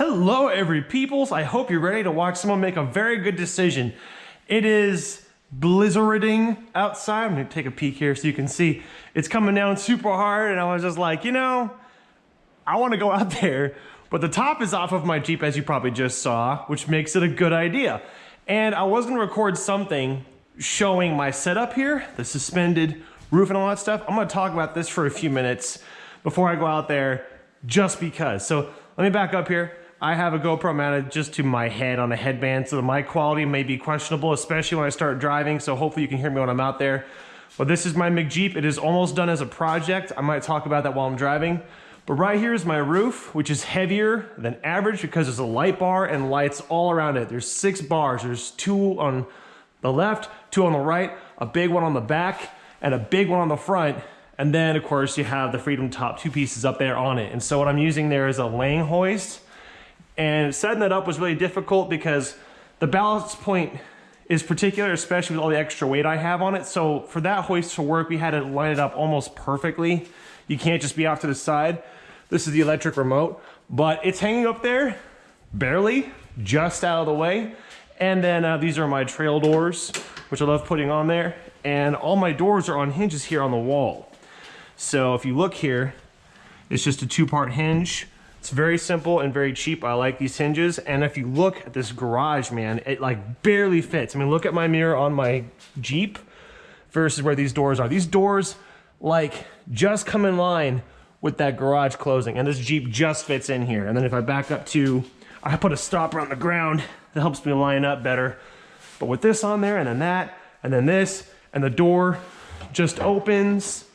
Hello every peoples, I hope you're ready to watch someone make a very good decision. It is blizzarding outside. I'm gonna take a peek here so you can see it's coming down super hard, and I was just like, you know, I wanna go out there, but the top is off of my Jeep, as you probably just saw, which makes it a good idea. And I was gonna record something showing my setup here, the suspended roof and all that stuff. I'm gonna talk about this for a few minutes before I go out there, just because. So let me back up here. I have a GoPro mounted just to my head on a headband, so the mic quality may be questionable, especially when I start driving, so hopefully you can hear me when I'm out there. But this is my McJeep. It is almost done as a project. I might talk about that while I'm driving. But right here is my roof, which is heavier than average because there's a light bar and lights all around it. There's 6 bars. There's 2 on the left, 2 on the right, a big one on the back, and a big one on the front. And then, of course, you have the Freedom Top 2 pieces up there on it. And so what I'm using there is a laying hoist. And setting that up was really difficult because the balance point is particular, especially with all the extra weight I have on it. So for that hoist to work, we had to line it up almost perfectly. You can't just be off to the side. This is the electric remote, but it's hanging up there, barely, just out of the way. And then these are my trail doors, which I love putting on there. And all my doors are on hinges here on the wall. So if you look here, it's just a 2-part hinge. It's very simple and very cheap. I like these hinges. And if you look at this garage, man, it like barely fits. I mean, look at my mirror on my Jeep versus where these doors are. These doors like just come in line with that garage closing, and this Jeep just fits in here. And then if I back up to, I put a stopper on the ground that helps me line up better. But with this on there, and then that, and then this, and the door just opens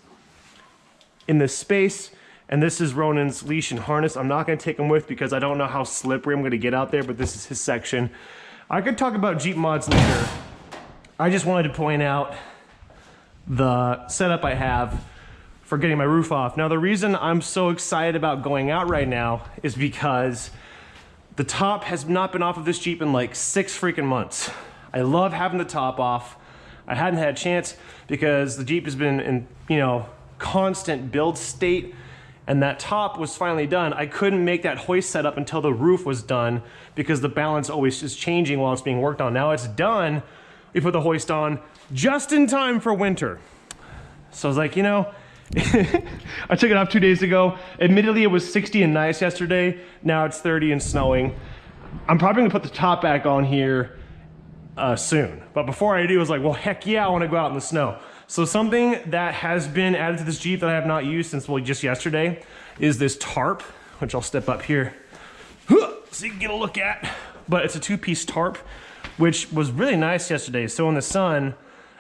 in this space. And this is Ronan's leash and harness. I'm not gonna take him with because I don't know how slippery I'm gonna get out there, but this is his section. I could talk about Jeep mods later. I just wanted to point out the setup I have for getting my roof off. Now, the reason I'm so excited about going out right now is because the top has not been off of this Jeep in like 6 freaking months. I love having the top off. I hadn't had a chance because the Jeep has been in, you know, constant build state. And that top was finally done. I couldn't make that hoist set up until the roof was done because the balance always is changing while it's being worked on. Now it's done, we put the hoist on just in time for winter. So I was like, you know, I took it off 2 days ago. Admittedly, it was 60 and nice yesterday. Now it's 30 and snowing. I'm probably gonna put the top back on here soon. But before I do, I was like, well, heck yeah, I wanna go out in the snow. So something that has been added to this Jeep that I have not used since, well, just yesterday is this tarp, which I'll step up here so you can get a look at. But it's a 2-piece tarp, which was really nice yesterday. So in the sun,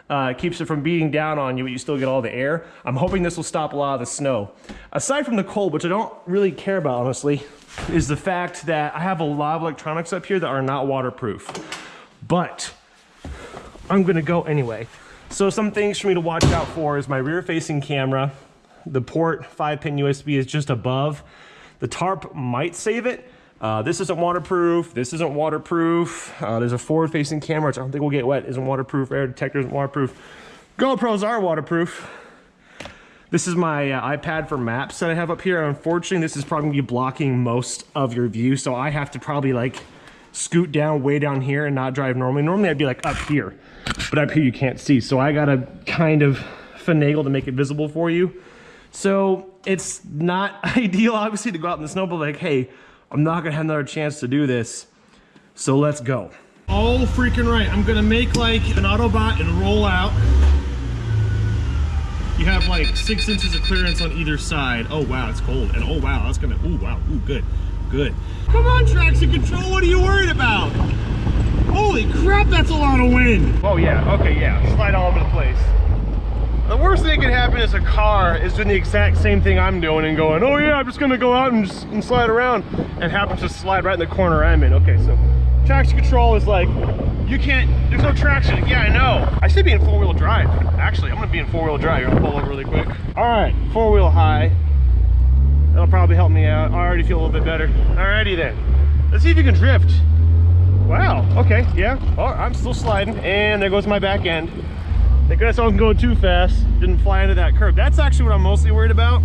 it keeps it from beating down on you, but you still get all the air. I'm hoping this will stop a lot of the snow. Aside from the cold, which I don't really care about, honestly, is the fact that I have a lot of electronics up here that are not waterproof. But I'm gonna go anyway. So some things for me to watch out for is my rear-facing camera. The port 5-pin USB is just above. The tarp might save it. This isn't waterproof. This isn't waterproof. There's a forward-facing camera, which I don't think will get wet. Isn't waterproof. Air detector isn't waterproof. GoPros are waterproof. This is my iPad for maps that I have up here. Unfortunately, this is probably gonna be blocking most of your view, so I have to probably like scoot down way down here and not drive normally. Normally I'd be like up here, but up here you can't see. So I gotta kind of finagle to make it visible for you. So it's not ideal, obviously, to go out in the snow, but like, hey, I'm not gonna have another chance to do this. So let's go. Oh, freaking right. I'm gonna make like an Autobot and roll out. You have like 6 inches of clearance on either side. Oh wow, it's cold. And oh wow, that's gonna, ooh wow, ooh good. Good. Come on, traction control, what are you worried about? Holy crap, that's a lot of wind. Oh yeah, okay, yeah, slide all over the place. The worst thing that could happen is a car is doing the exact same thing I'm doing and going, oh yeah, I'm just gonna go out and slide around, and happens to slide right in the corner I'm in. Okay, so traction control is like, you can't, there's no traction. Yeah, I know. I should be in 4-wheel drive. Actually, I'm gonna be in 4-wheel drive. I'm gonna pull over really quick. All right, 4-wheel high. That'll probably help me out. I already feel a little bit better. Alrighty then. Let's see if you can drift. Wow, okay, yeah. Oh, I'm still sliding, and there goes my back end. Thank goodness I wasn't going too fast. Didn't fly into that curb. That's actually what I'm mostly worried about.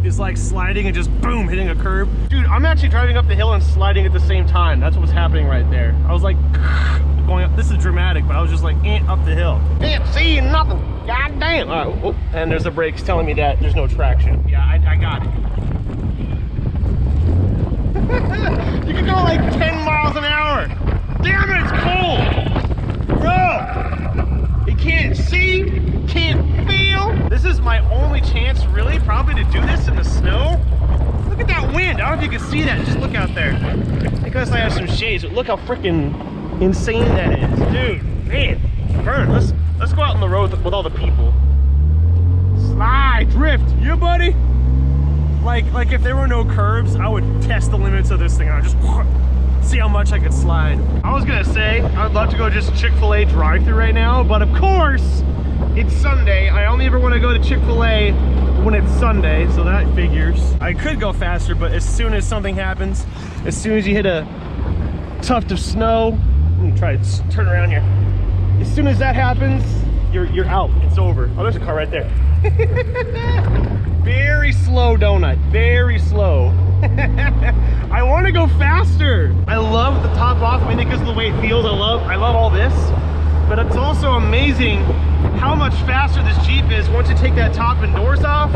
is like sliding and just boom, hitting a curb. Dude, I'm actually driving up the hill and sliding at the same time. That's what's happening right there. I was like going up. This is dramatic, but I was just like up the hill. Can't see nothing. God damn. All right, oh, and there's the brakes telling me that there's no traction. Yeah, I got it. You can go like 10 miles an hour. Damn it, it's cold. Bro, you can't see, can't feel. This is my only chance, really, probably to do this in the snow. Look at that wind. I don't know if you can see that. Just look out there. Because I have some shades, but look how freaking insane that is. Dude, man, Vern, let's go out on the road with all the people. Slide, drift, yeah, buddy. Like if there were no curbs, I would test the limits of this thing. I'd just see how much I could slide. I was gonna say, I'd love to go just Chick-fil-A drive-thru right now, but of course, it's Sunday. I only ever want to go to Chick-fil-A when it's Sunday, so that figures. I could go faster, but as soon as something happens, as soon as you hit a tuft of snow, let me try to turn around here. As soon as that happens, you're out. It's over. Oh, there's a car right there. Very slow donut, very slow. I want to go faster. I love the top off, mainly because of the way it feels. I love all this, but it's also amazing how much faster this Jeep is once you take that top and doors off,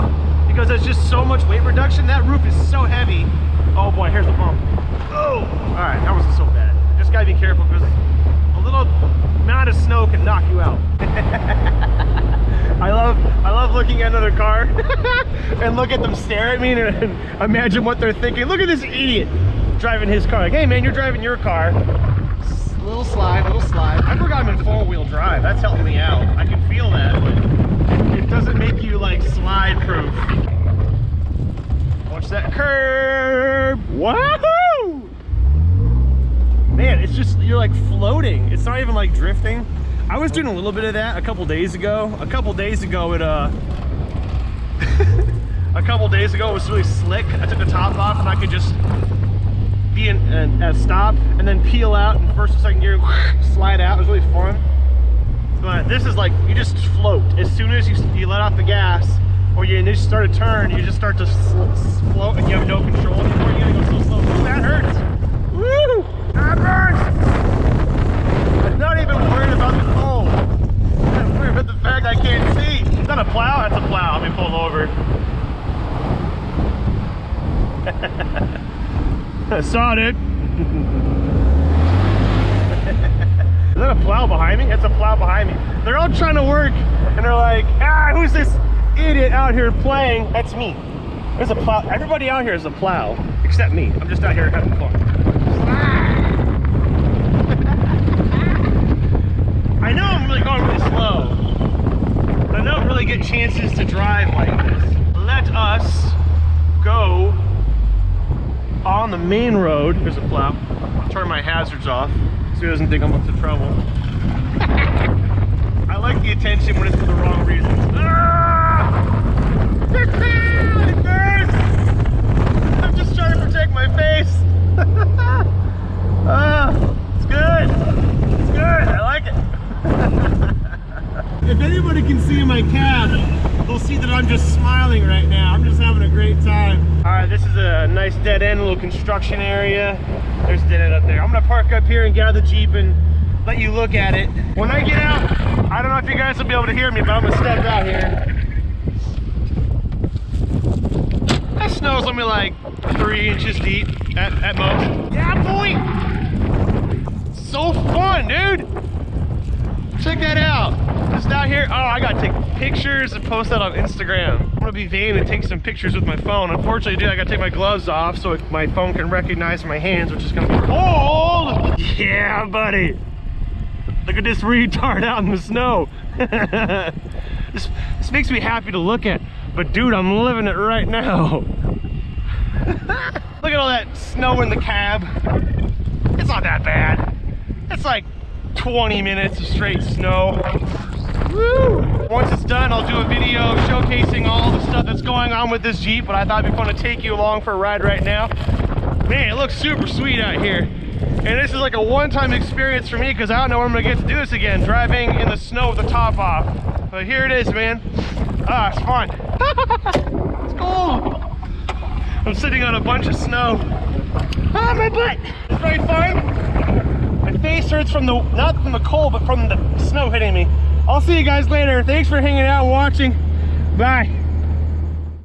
because there's just so much weight reduction. That roof is so heavy. Oh boy, here's the bump. Oh, all right, that wasn't so bad. Just gotta be careful because a little amount of snow can knock you out. I love looking at another car and look at them stare at me and imagine what they're thinking. Look at this idiot driving his car. Like, hey man, you're driving your car. Little slide, little slide. I forgot I'm in 4-wheel drive. That's helping me out. I can feel that, but it doesn't make you like slide proof. Watch that curb. Wahoo! Man, it's just, you're like floating. It's not even like drifting. I was doing a little bit of that a couple days ago. A couple days ago it was really slick. I took the top off and I could just be at stop and then peel out in first and second gear, slide out. It was really fun. But this is like, you just float. As soon as you let off the gas or you initially start a turn, you just start to float and you have no control anymore. You gotta go so slow. Ooh, that hurts. Woo! That hurts! I'm not even worried about the cold. I'm worried about the fact I can't see. Is that a plow? That's a plow. Let me pull over. I saw it. Is that a plow behind me? It's a plow behind me. They're all trying to work and they're like, ah, who's this idiot out here playing? That's me. There's a plow. Everybody out here is a plow, except me. I'm just out here having fun. I know I'm really going really slow, but I don't really get chances to drive like this. Let us go on the main road. There's a plow. I'll turn my hazards off so he doesn't think I'm up to trouble. I like the attention when it's for the wrong reasons. It hurts! I'm just trying to protect my face. It's good. It's good. I like it. If anybody can see my cab, they'll see that I'm just smiling right now. I'm just having a great time. All right, this is a nice dead end, little construction area. There's a dead end up there. I'm gonna park up here and get out of the Jeep and let you look at it. When I get out, I don't know if you guys will be able to hear me, but I'm gonna step out here. That snow's only like 3 inches deep at most. Yeah, boy! So fun, dude! Check that out. Just out here. Oh, I gotta take pictures and post that on Instagram. I'm gonna be vain and take some pictures with my phone. Unfortunately, dude, I gotta take my gloves off so my phone can recognize my hands, which is gonna be cold. Yeah, buddy. Look at this retard out in the snow. This makes me happy to look at. But dude, I'm living it right now. Look at all that snow in the cab. It's not that bad. It's like 20 minutes of straight snow. Woo! Once it's done, I'll do a video showcasing all the stuff that's going on with this Jeep, but I thought it'd be fun to take you along for a ride right now. Man, it looks super sweet out here. And this is like a one-time experience for me because I don't know when I'm gonna get to do this again, driving in the snow with the top off. But here it is, man. Ah, it's fun. It's cold. I'm sitting on a bunch of snow. Ah, my butt! It's very fun. My face hurts from the, not from the cold, but from the snow hitting me. I'll see you guys later. Thanks for hanging out and watching. Bye.